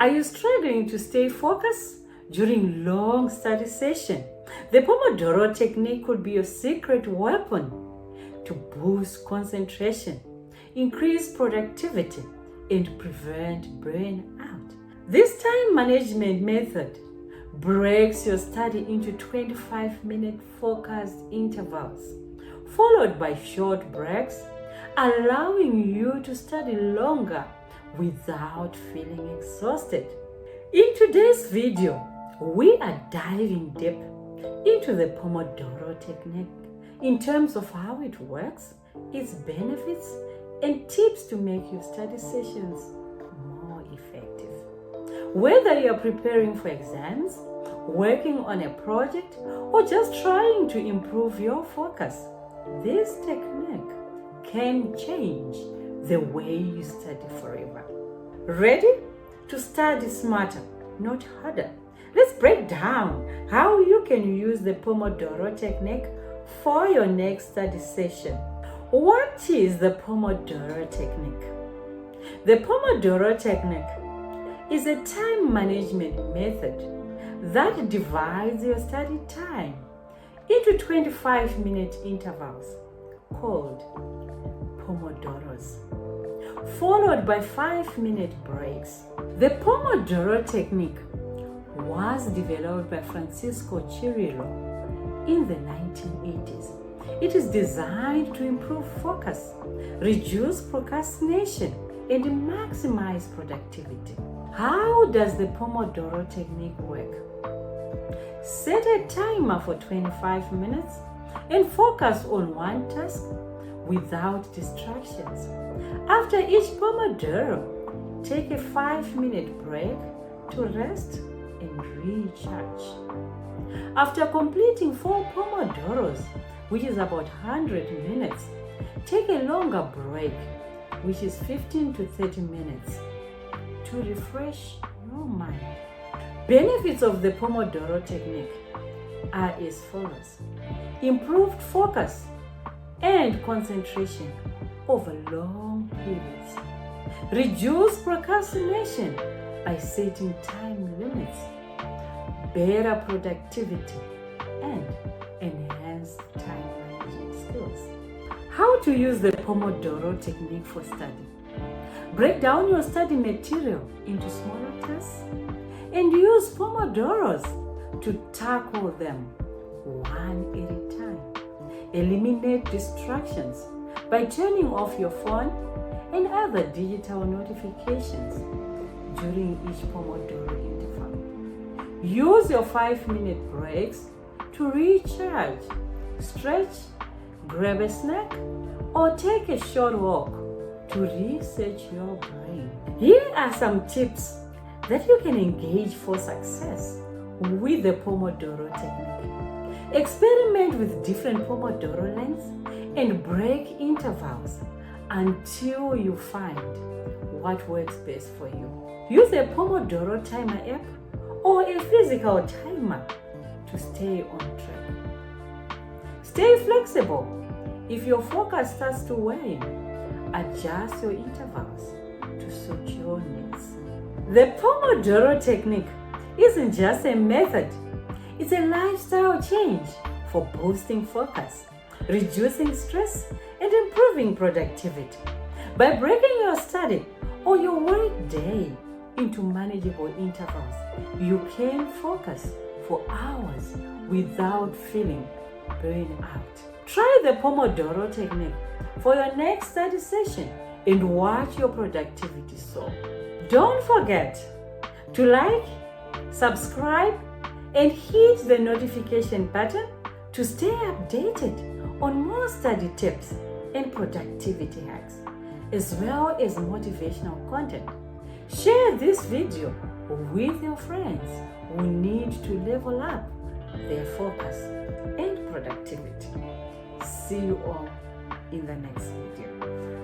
Are you struggling to stay focused during long study sessions? The Pomodoro Technique could be your secret weapon to boost concentration, increase productivity, and prevent burnout. This time management method breaks your study into 25-minute focused intervals, followed by short breaks, allowing you to study longer without feeling exhausted. In today's video, we are diving deep into the Pomodoro Technique in terms of how it works, its benefits, and tips to make your study sessions more effective. Whether you're preparing for exams, working on a project, or just trying to improve your focus, this technique can change the way you study forever. Ready to study smarter, not harder? Let's break down how you can use the Pomodoro Technique for your next study session. What is the Pomodoro Technique? The Pomodoro Technique is a time management method that divides your study time into 25-minute intervals called Pomodoros, followed by 5-minute breaks. The Pomodoro Technique was developed by Francisco Cirillo in the 1980s. It is designed to improve focus, reduce procrastination, and maximize productivity. How does the Pomodoro Technique work? Set a timer for 25 minutes and focus on one task without distractions. After each Pomodoro, take a 5-minute break to rest and recharge. After completing 4 Pomodoros, which is about 100 minutes, take a longer break, which is 15 to 30 minutes, to refresh your mind. Benefits of the Pomodoro Technique are as follows: improved focus and concentration over long periods, reduce procrastination by setting time limits, better productivity, and enhanced time management skills. How to use the Pomodoro Technique for study. Break down your study material into smaller tasks and use Pomodoros to tackle them one at a time. Eliminate distractions by turning off your phone and other digital notifications during each Pomodoro interval. Use your 5-minute breaks to recharge, stretch, grab a snack, or take a short walk to reset your brain. Here are some tips that you can engage for success with the Pomodoro Technique. Experiment with different Pomodoro lengths and break intervals until you find what works best for you. Use a Pomodoro timer app or a physical timer to stay on track. Stay flexible. If your focus starts to wane, adjust your intervals to suit your needs. The Pomodoro Technique isn't just a method, it's a lifestyle change for boosting focus, reducing stress, and improving productivity. By breaking your study or your work day into manageable intervals, you can focus for hours without feeling burned out. Try the Pomodoro Technique for your next study session and watch your productivity soar. Don't forget to like, subscribe, and hit the notification button to stay updated on more study tips and productivity hacks, as well as motivational content. Share this video with your friends who need to level up their focus and productivity. See you all in the next video.